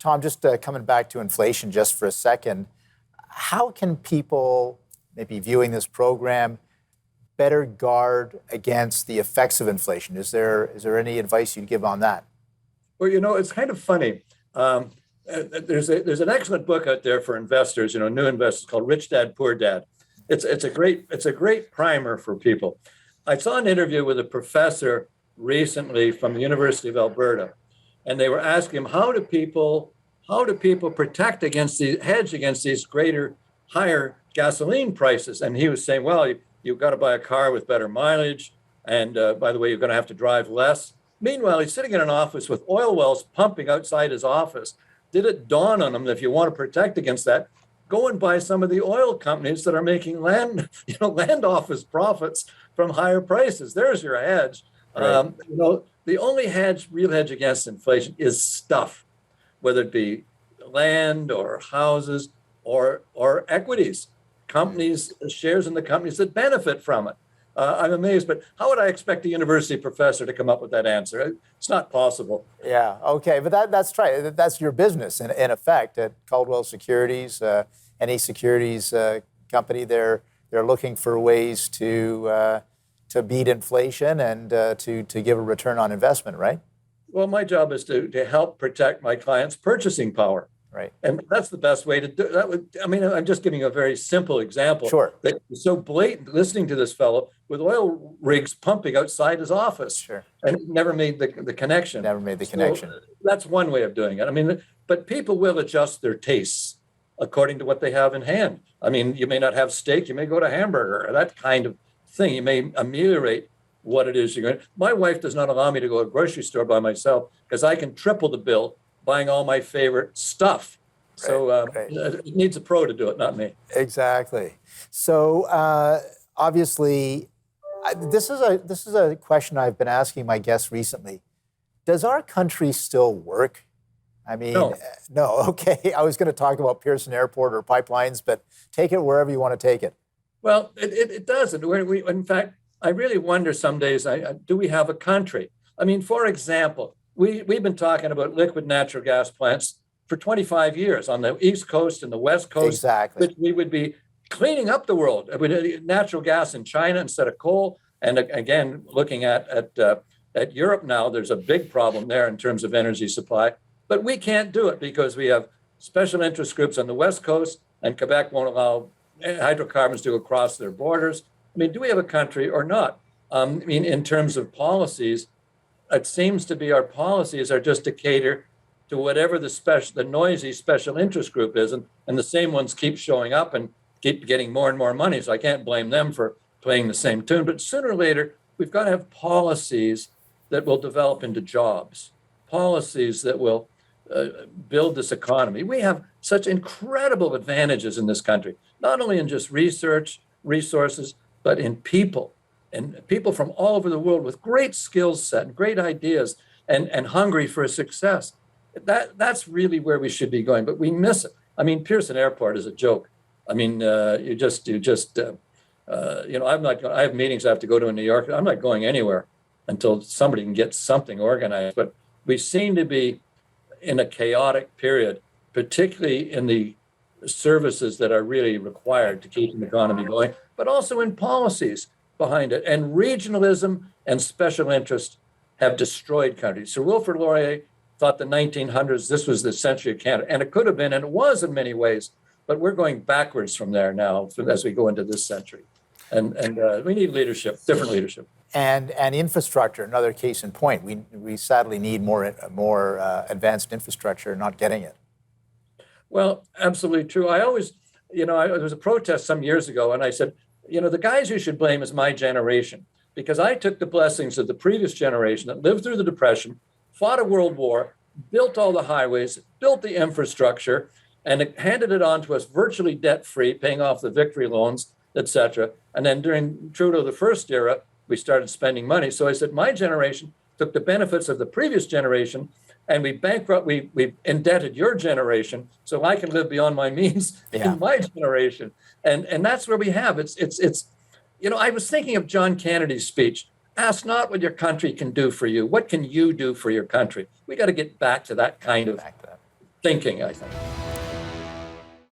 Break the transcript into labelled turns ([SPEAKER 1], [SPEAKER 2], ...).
[SPEAKER 1] Tom, just coming back to inflation just for a second, how can people maybe viewing this program better guard against the effects of inflation? Is there any advice you'd give on that?
[SPEAKER 2] Well, it's kind of funny. There's an excellent book out there for investors, new investors, called Rich Dad, Poor Dad. It's a great primer for people. I saw an interview with a professor recently from the University of Alberta, and they were asking him, how do people protect hedge against these higher gasoline prices? And he was saying, well, you've got to buy a car with better mileage, and by the way, you're going to have to drive less. Meanwhile, he's sitting in an office with oil wells pumping outside his office. Did it dawn on him that if you want to protect against that, go and buy some of the oil companies that are making land office profits from higher prices? There's your hedge.
[SPEAKER 1] Right.
[SPEAKER 2] The only real hedge against inflation is stuff, whether it be land or houses or equities, companies, shares in the companies that benefit from it. I'm amazed, but how would I expect a university professor to come up with that answer? It's not possible.
[SPEAKER 1] Yeah, okay, but that's right. That's your business in effect at Caldwell Securities. Any securities company, they're looking for ways to beat inflation and to give a return on investment, right?
[SPEAKER 2] Well, my job is to help protect my clients' purchasing power.
[SPEAKER 1] Right.
[SPEAKER 2] And that's the best way to do that. I'm just giving a very simple example.
[SPEAKER 1] Sure.
[SPEAKER 2] That is so blatant, listening to this fellow with oil rigs pumping outside his office.
[SPEAKER 1] Sure.
[SPEAKER 2] And never made the connection.
[SPEAKER 1] Never made the connection.
[SPEAKER 2] That's one way of doing it. But people will adjust their tastes according to what they have in hand. You may not have steak, you may go to hamburger, that kind of thing. You may ameliorate what it is you're going to. My wife does not allow me to go to a grocery store by myself because I can triple the bill buying all my favorite stuff. Right, so it needs a pro to do it, not me.
[SPEAKER 1] Exactly. So obviously, this is a question I've been asking my guests recently. Does our country still work? No. Okay. I was going to talk about Pearson Airport or pipelines, but take it wherever you want to take it.
[SPEAKER 2] Well, it doesn't. In fact, I really wonder some days, do we have a country? For example, we've been talking about liquid natural gas plants for 25 years on the East Coast and the West Coast.
[SPEAKER 1] Exactly.
[SPEAKER 2] Which we would be cleaning up the world with natural gas in China instead of coal. And again, looking at Europe now, there's a big problem there in terms of energy supply. But we can't do it because we have special interest groups on the West Coast, and Quebec won't allow hydrocarbons to go across their borders. Do we have a country or not? In terms of policies, it seems to be our policies are just to cater to whatever the noisy special interest group is, and the same ones keep showing up and keep getting more and more money. So I can't blame them for playing the same tune. But sooner or later, we've got to have policies that will develop into jobs, policies that will build this economy. We have such incredible advantages in this country, not only in just research, resources, but in people, and people from all over the world with great skill set and great ideas and hungry for success. That's really where we should be going, but we miss it. Pearson Airport is a joke. I'm not I have meetings I have to go to in New York. I'm not going anywhere until somebody can get something organized. But we seem to be in a chaotic period, particularly in the services that are really required to keep an economy going, but also in policies behind it. And regionalism and special interest have destroyed countries. Sir Wilfrid Laurier thought the 1900s, this was the century of Canada. And it could have been, and it was in many ways, but we're going backwards from there now as we go into this century. And we need leadership, different leadership.
[SPEAKER 1] And infrastructure, another case in point. We sadly need more advanced infrastructure, not getting it.
[SPEAKER 2] Well, absolutely true. I always, there was a protest some years ago, and I said, the guys you should blame is my generation, because I took the blessings of the previous generation that lived through the Depression, fought a world war, built all the highways, built the infrastructure, and it handed it on to us virtually debt-free, paying off the victory loans, et cetera. And then during Trudeau, the first era, we started spending money. So I said, my generation took the benefits of the previous generation, and we indebted your generation so I can live beyond my means in my generation. And that's where we have. I was thinking of John Kennedy's speech. Ask not what your country can do for you. What can you do for your country? We got to get back to that kind of thinking, I think.